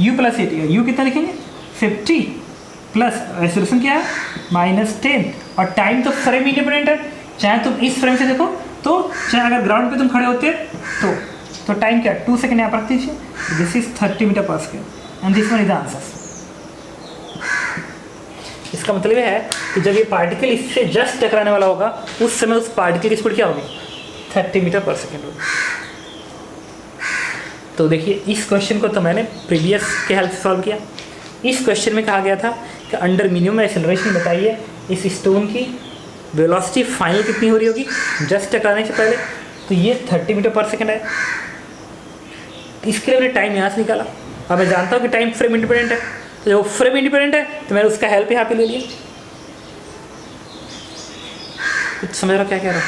u प्लस at, u कितना लिखेंगे 50 प्लस एक्सेलरेशन क्या है -10, और टाइम तो फ्रेम इंडिपेंडेंट है, चाहे तुम इस फ्रेम से देखो तो, चाहे अगर ग्राउंड पे तुम खड़े होते तो टाइम क्या 2 सेकेंड यहाँ पर रख दीजिए। This is 30 metre per second and this one is the answer. इसका मतलब ये है कि जब ये पार्टिकल इससे जस्ट टकराने वाला होगा उस समय उस पार्टिकल की स्पीड क्या होगी 30 मीटर पर सेकेंड होगी। तो देखिए, इस क्वेश्चन को तो मैंने प्रीवियस के हेल्प से सॉल्व किया। इस क्वेश्चन में कहा गया था कि अंडर मिनिमम एक्सेलरेशन बताइए इस स्टोन की वेलोसिटी फाइनल कितनी हो रही होगी जस्ट टकराने से पहले, तो ये 30 मीटर पर सेकेंड है। इसके लिए मैंने टाइम यहाँ से निकाला। अब मैं जानता हूँ कि टाइम फ्रेम इंडिपेंडेंट है, तो जब फ्रेम इंडिपेंडेंट है तो मैंने उसका हेल्प यहाँ पे ले लिया। कुछ समझ रहा क्या कह रहा हूँ?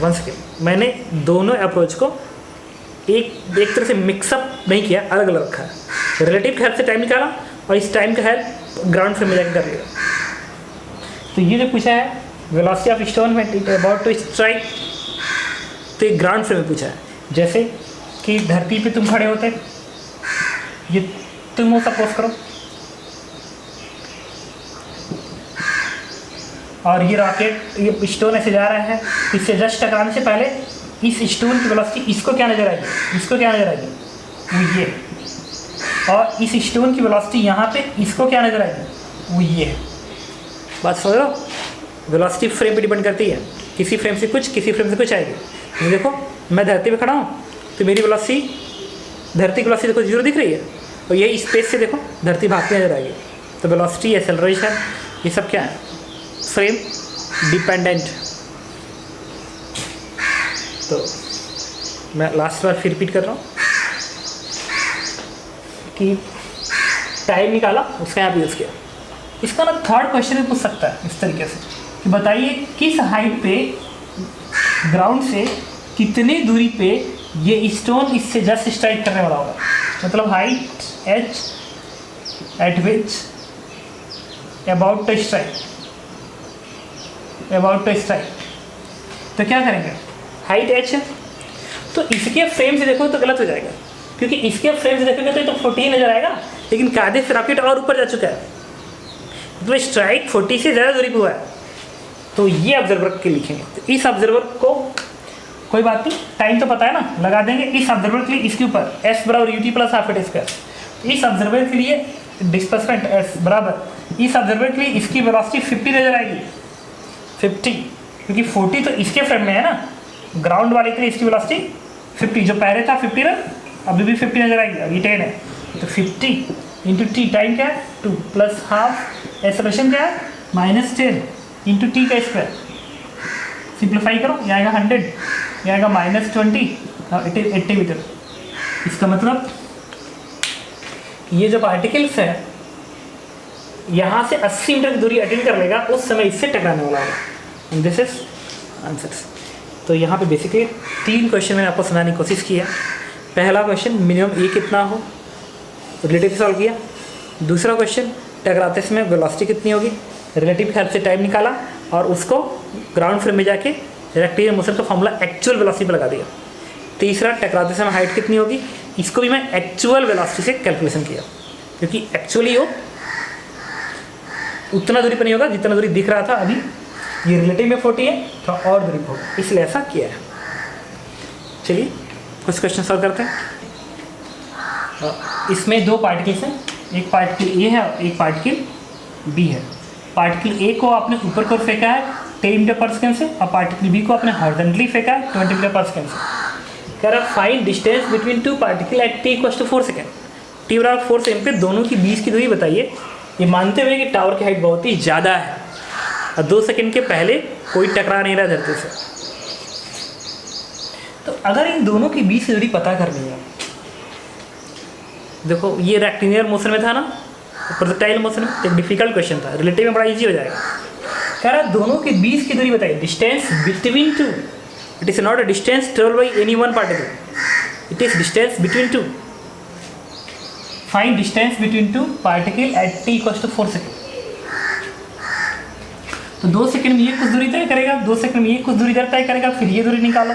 वन सेकेंड, मैंने दोनों अप्रोच को एक तरह से मिक्सअप नहीं किया, अलग अलग रखा है। रिलेटिव के हेल्प से टाइम निकाला और इस टाइम का हेल्प ग्राउंड फ्रेम में जाकर कर लिया। तो ये जो पूछा है velocity of stone about to strike, तो एक ग्राउंड फ्रेम में पूछा है। जैसे कि धरती पे तुम खड़े होते, ये तुम हो सपोज करो, और ये रॉकेट, ये स्टोन ऐसे जा रहा है, इससे जस्ट टकराने से पहले इस स्टोन की वेलोसिटी इसको क्या नजर आएगी, इसको क्या नजर आएगी वो ये, और इस स्टोन की वेलोसिटी यहाँ पे इसको क्या नजर आएगी वो ये। बात समझ रहे हो? वेलोसिटी फ्रेम पे डिपेंड करती है, किसी फ्रेम से कुछ, किसी फ्रेम से कुछ आएगी। तो देखो मैं धरती पे खड़ा हूँ तो मेरी वेलोसिटी, धरती की वेलोसिटी देखो 0 दिख रही है, और ये स्पेस से देखो धरती भागती नजर आएगी। तो वेलोसिटी, एक्सेलरेशन, ये सब क्या है फ्रेम डिपेंडेंट। तो मैं लास्ट बार फिर रिपीट कर रहा हूँ कि टाइम निकाला, उसका यहाँ पे यूज़ किया। इसका ना थर्ड क्वेश्चन में पूछ सकता है इस तरीके से कि बताइए किस हाइट पे ग्राउंड से कितनी दूरी पे ये स्टोन इससे जस्ट स्ट्राइक करने वाला होगा, मतलब height h at which about to strike, तो क्या करेंगे, हाइट h है, तो इसके फ्रेम से देखो तो गलत हो जाएगा, क्योंकि इसके फ्रेम से देखोगे तो ये तो 40 नजर आएगा, लेकिन कायदे से रॉकेट और ऊपर जा चुका है, तो स्ट्राइक 40 से ज़्यादा दूरी पर हुआ है। तो ये ऑब्जर्वर के लिखेंगे। तो इस ऑब्जर्वर को कोई बात नहीं, टाइम तो पता है ना, लगा देंगे इस ऑब्जर्वर के लिए इसके ऊपर s बराबर ut plus half at square. इस ऑब्जर्वर के लिए डिस्प्लेसमेंट s बराबर, इस ऑब्जर्वर के लिए इसकी वेलोसिटी 50 नजर आएगी, 50, क्योंकि 40 तो इसके फ्रेम में है ना, ग्राउंड वाले के लिए इसकी वेलोसिटी 50, जो पहले था 50 ना, अभी भी 50 नजर आएगी, अभी 10 है, तो 50 इंटू टी, टाइम क्या है 2 प्लस हाफ, एक्सेलरेशन क्या है -10 इंटू टी का स्क्वायर। सिंप्लीफाई करो, यहाँ आएगा 100, यहाँ आएगा -20 और 80 मीटर। इसका मतलब ये जो पार्टिकल्स है यहाँ से 80 मीटर की दूरी अटेंड कर लेगा, उस समय इससे टकराने वाला होगा। This is answers. तो यहाँ पे बेसिकली 3 क्वेश्चन मैंने आपको समझाने की कोशिश की है। पहला क्वेश्चन मिनिमम ए कितना हो, रिलेटिव सॉल्व किया। दूसरा क्वेश्चन टकराते समय वेलोसिटी कितनी होगी, रिलेटिव के हेल्प से टाइम निकाला और उसको ग्राउंड फ्रेम में जाके रेक्टेंगुलर मोशन का फॉर्मूला एक्चुअल वेलोसिटी पर लगा दिया। तीसरा, टकराते समय हाइट कितनी होगी। इसको भी मैं एक्चुअल वेलोसिटी से कैलकुलेशन किया, क्योंकि एक्चुअली वो उतना दूरी पर नहीं होगा जितना दूरी दिख रहा था अभी, ये रिलेटिव में 40 है, तो और दूरी पर होगा, इसलिए ऐसा किया है। चलिए कुछ क्वेश्चन सॉल्व करते हैं। इसमें दो पार्टिकल्स हैं, एक पार्टिकल ए है और एक पार्टिकल बी है। पार्टिकल ए को आपने ऊपर को फेंका है 10 मीटर पर सेकेंड से, और पार्टिकल बी को आपने हॉरिजॉन्टली फेंका है 20 मीटर पर सेकेंड से। कह रहा find distance between two particle at t = 4 second. t = 4 second पे दोनों की बीच की दूरी बताइए, ये मानते हुए कि टावर की हाइट बहुत ही ज़्यादा है और 2 सेकेंड के पहले कोई टकरा नहीं रहा धरती से। तो अगर इन दोनों की बीच की दूरी पता करनी है, देखो ये रेक्टिलिनियर मोशन में था ना, प्रोजेक्टाइल मोशन में, एक डिफिकल्ट क्वेश्चन था, रिलेटिव में बड़ा इजी हो जाएगा। कह रहा दोनों के बीच की दूरी बताइए, distance between to. It is not a distance travel by any one particle, it is distance between to. Find distance between two particle at t = 4 second. तो 2 सेकेंड में ये कुछ दूरी तय करेगा, 2 सेकेंड में ये कुछ दूरी तय करेगा, फिर ये दूरी निकालो।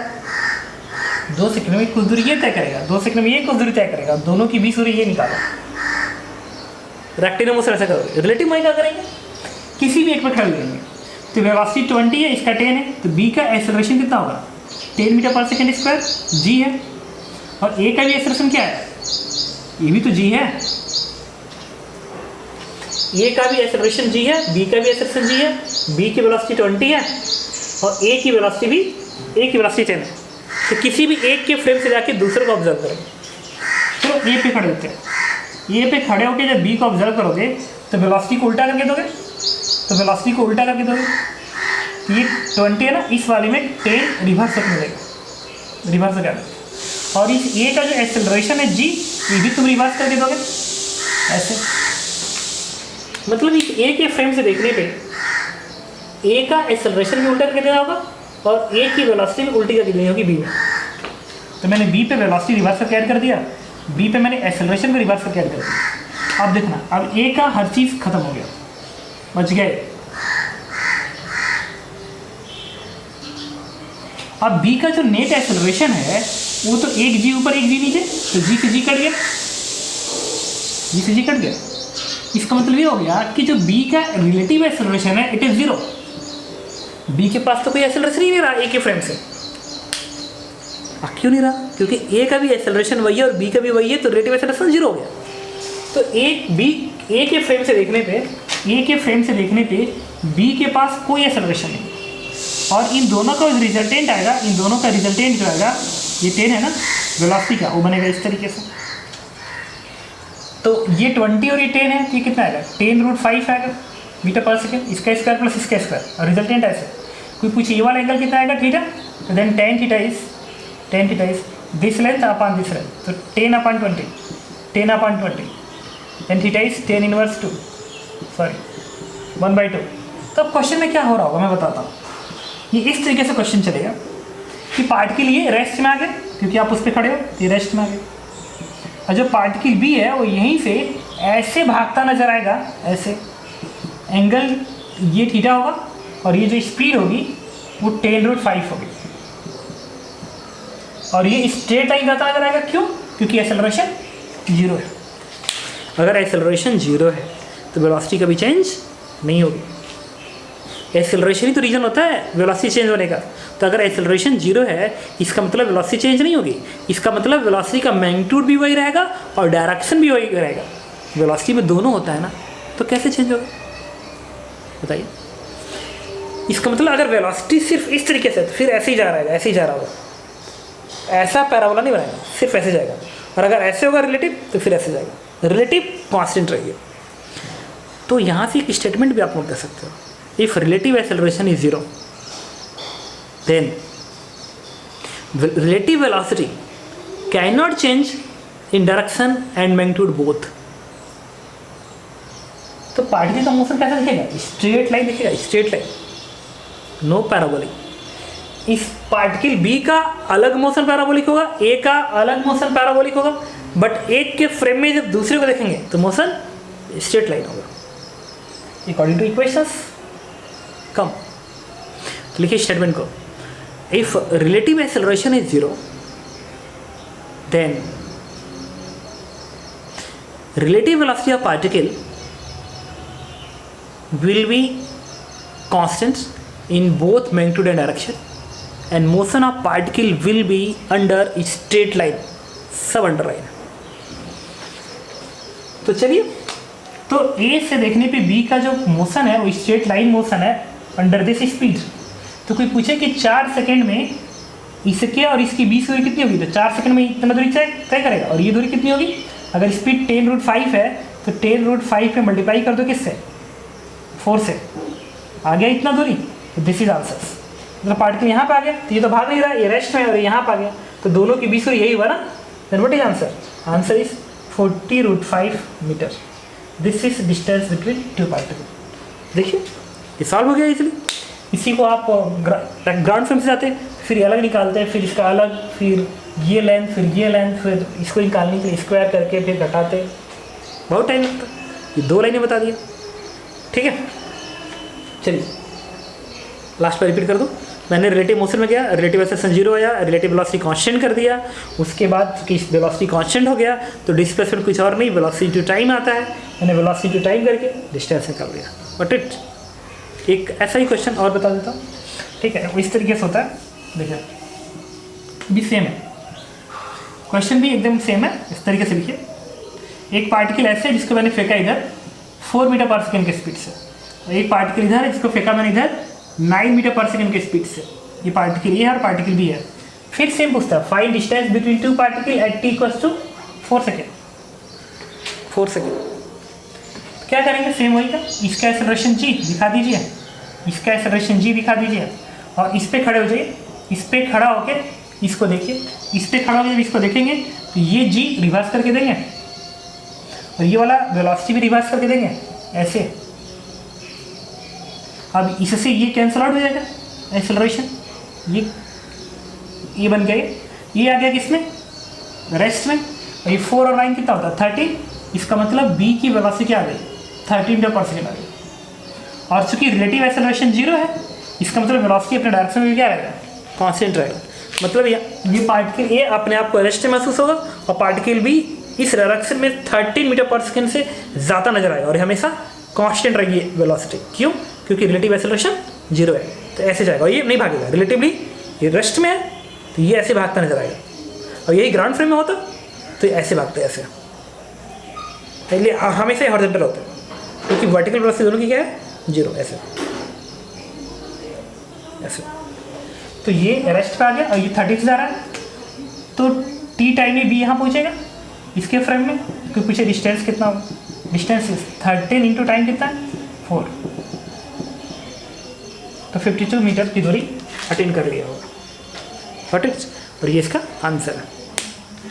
2 सेकेंड में कुछ दूरी ये तय करेगा, 2 सेकेंड में ये कुछ दूरी तय करेगा, दोनों की बीच दूरी ये निकालो। रेक्टिलिनियर मोशन ऐसा करोगे। रिलेटिव में क्या करेंगे, किसी भी एक पर खड़े लेंगे। तो वेलोसिटी 20 है, इसका 10 है, तो बी का एक्सेलरेशन कितना होगा 10 मीटर पर सेकेंड स्क्वायर, जी है, और ए का भी एक्सेलरेशन क्या है, ये भी तो जी है। ए का भी एक्सेलरेशन जी है, बी का भी एक्सेलरेशन जी है, बी की वेलोसिटी 20 है और ए की वेलोसिटी 10 है। तो किसी भी एक के फ्रेम से जाके दूसरे को ऑब्जर्व करेंगे। चलो ए पे खड़े होते हैं, ए पे खड़े होकर जब बी को ऑब्जर्व करोगे तो वेलोसिटी को उल्टा करके दोगे, तो वेलोसिटी को उल्टा करके दोगे, तो ये 20 है ना, इस वाले में 10 रिवर्स तक मिलेगा, रिवर्स करके। और इस ए का जो एक्सेलरेशन है जी, ये भी तुम रिवर्स करके दोगे ऐसे। मतलब इस ए के फ्रेम से देखने पे ए का एक्सेलरेशन भी उल्टा करके देना होगा और ए की वेलोसिटी भी उल्टी करके देनी होगी बी में। तो मैंने बी पे वेलोसिटी रिवर्स करके ऐड कर दिया, बी पे मैंने एक्सेलरेशन को रिवर्स करके ऐड कर दिया। अब देखना, अब ए का हर चीज़ खत्म हो गया, बच गए। अब बी का जो नेट एक्सेलरेशन है वो तो एक जी ऊपर एक जी नीचे, तो जी से जी कट गया, जी से जी कट गया। इसका मतलब ये हो गया कि जो बी का रिलेटिव एक्सेलरेशन है इट इज 0। बी के पास तो कोई एक्सेलरेशन ही नहीं रहा ए के फ्रेम से। क्यों नहीं रहा, क्योंकि ए का भी एक्सेलरेशन वही है और बी का भी वही है, तो रिलेटिव एक्सेलरेशन 0 हो गया। तो ए के फ्रेम से देखने पे बी के पास कोई एक्सेलरेशन नहीं, और इन दोनों का जो रिजल्टेंट आएगा, इन दोनों का रिजल्टेंट जो आएगा, ये 10 है ना वेलोसिटी का, वो बनेगा इस तरीके से। तो ये 20 और ये 10 है, तो ये कितना आएगा 10√5 आएगा मीटर पर सेकेंड, इसका स्क्वायर प्लस इसका स्क्वायर, और रिजल्टेंट ऐसे। कोई पूछे ये वाला एंगल कितना आएगा थीटा, तो then tan theta is this length upon this length, तो 10/20 देन थीटा इज 1/2। तो अब क्वेश्चन में क्या हो रहा होगा मैं बताता हूँ। ये इस तरीके से क्वेश्चन चलेगा कि पार्टिकल ये रेस्ट में आ गए, क्योंकि आप उस पर खड़े हो, ये रेस्ट में आ गए, और जो पार्टिकल बी है वो यहीं से ऐसे भागता नजर आएगा, ऐसे। एंगल ये थीटा होगा और ये जो स्पीड होगी वो 10√5 होगी, और ये स्ट्रेट लाइन जाता नजर आएगा। क्यों, क्योंकि एक्सेलरेशन 0 है। अगर एक्सेलरेशन 0 है तो वेलोसिटी कभी चेंज नहीं होगी। एक्सेलरेशन ही तो रीजन होता है वेलोसिटी चेंज होने का। तो अगर एक्सेलरेशन 0 है इसका मतलब वेलोसिटी चेंज नहीं होगी, इसका मतलब वेलोसिटी का मैग्नीट्यूड भी वही रहेगा और डायरेक्शन भी वही रहेगा। वेलोसिटी में दोनों होता है ना, तो कैसे चेंज होगा बताइए। इसका मतलब अगर वेलोसिटी सिर्फ इस तरीके से, तो फिर ऐसे ही जा रहा है, ऐसे ही जा रहा होगा, ऐसा पैराबोला नहीं बनाएगा, सिर्फ ऐसे जाएगा। और अगर ऐसे होगा रिलेटिव तो फिर ऐसे जाएगा, रिलेटिव कांस्टेंट रहेगी। तो यहाँ से एक स्टेटमेंट भी आप नोट कर सकते हो, if relative acceleration is 0 then relative velocity cannot change in direction and magnitude both। तो पार्टिकल का मोशन कैसा दिखेगा, स्ट्रेट लाइन दिखेगा, स्ट्रेट लाइन, नो पैराबोलिक। इस पार्टिकल बी का अलग मोशन पैराबोलिक होगा, ए का अलग मोशन पैराबोलिक होगा, बट एक के फ्रेम में जब दूसरे को देखेंगे तो मोशन स्ट्रेट लाइन होगा अकॉर्डिंग टू इक्वेशंस। कम तो लिखिए स्टेटमेंट को, if relative acceleration is 0 then relative velocity of particle will be constant in both magnitude and direction and motion of particle will be under straight line, सब under line है। तो चलिए, तो ए से देखने पे बी का जो मोशन है वो स्ट्रेट लाइन मोशन है अंडर दिस स्पीड। तो कोई पूछे कि 4 सेकंड में इसके और इसकी बीच की दूरी कितनी होगी, तो 4 सेकंड में इतना दूरी तय करेगा। और ये दूरी कितनी होगी, अगर स्पीड 10√5 है तो 10√5 पे मल्टीप्लाई कर दो किससे, 4 से, आ गया इतना दूरी। तो दिस इज आंसर। मतलब पार्टिकल यहाँ पे आ गया, तो ये तो भाग नहीं रहा, ये रेस्ट में और यहाँ पे आ गया, तो दोनों की बीच दूरी यही हुआ ना। Then what is answer, answer is 40√5 metre. This is distance between two particle. देखिए ये सॉल्व हो गया इजीली। इसी को आप ग्राउंड फ्रेम से जाते फिर अलग निकालते हैं, फिर इसका अलग, फिर ये लेंथ, फिर ये लेंथ, फिर इसको निकालने के लिए स्क्वायर करके फिर घटाते, बहुत टाइम लगता। ये 2 लाइनें बता दिया, ठीक है। चलिए लास्ट पर रिपीट कर दूँ। मैंने रिलेटिव मोशन में गया, रिलेटिव एक्सेलरेशन 0 आया, रिलेटिव वेलोसिटी कांस्टेंट कर दिया। उसके बाद कि वेलोसिटी कांस्टेंट हो गया तो डिस्प्लेसमेंट कुछ और नहीं, वेलोसिटी टू टाइम आता है। मैंने वेलोसिटी टू टाइम करके डिस्टेंस निकाल दिया। बट इट एक ऐसा ही क्वेश्चन और बता देता हूँ, ठीक है। इस तरीके से होता है, देखिए भी सेम है, क्वेश्चन भी एकदम सेम है। इस तरीके से लिखिए, एक पार्टिकल ऐसे है जिसको मैंने फेंका इधर 4 मीटर पर सेकेंड के स्पीड से, और एक पार्टिकल इधर है जिसको फेंका मैंने इधर 9 मीटर पर सेकेंड के स्पीड से। ये पार्टिकल ये है और पार्टिकल भी है। फिर सेम पूछता है, find distance between 2 particle at t equals to 4 second. 4 second क्या करेंगे, सेम वही का, इसका एक्सेलरेशन g दिखा दीजिए, इसका एक्सेलरेशन g दिखा दीजिए, और इस पे खड़े हो जाइए। इस पे खड़ा होकर इसको देखिए, इस पे खड़ा होकर जब इसको देखेंगे तो ये g रिवर्स करके देंगे और ये वाला वेलोसिटी भी रिवर्स करके देंगे ऐसे। अब इससे ये कैंसिल आउट हो जाएगा एक्सेलरेशन, ये बन गया, ये आ गया किसमें, रेस्ट में। और ये 4 और 9 कितना होता है 30। इसका मतलब b की वेलोसिटी क्या आ गई 30 मीटर पर सेकेंड आ गई। और चूंकि रिलेटिव एक्सेलरेशन 0 है, इसका मतलब वेलोसिटी अपने डायरेक्शन में क्या रहेगा, कांस्टेंट रहेगा। मतलब ये पार्टिकल ये अपने आप को रेस्ट महसूस होगा और पार्टिकल भी इस डायरेक्शन में 13 मीटर पर सेकेंड से ज़्यादा नजर आएगा और हमेशा कांस्टेंट रहेगी वेलोसिटी। क्यों, क्योंकि रिलेटिव एक्सेलरेशन 0 है, तो ऐसे जाएगा और ये नहीं भागेगा। रिलेटिवली ये रेस्ट में है तो ये ऐसे भागता नजर आएगा, और यही ग्राउंड फ्रेम में होता तो ये ऐसे भागता है ऐसे। इसलिए हमेशा हॉरिजॉन्टल होता है, क्योंकि वर्टिकल वेलोसिटी दोनों की क्या है 0, ऐसे ऐसे। तो ये रेस्ट पे आ गया और ये 30 से जा रहा है, तो t टाइम में b यहाँ पहुँचेगा इसके फ्रेम में, क्योंकि पीछे डिस्टेंस कितना होगा, डिस्टेंस 13 इंटू टाइम कितना है 4, तो 52 मीटर की दूरी अटेंड कर लिया होगा। और ये इसका आंसर है।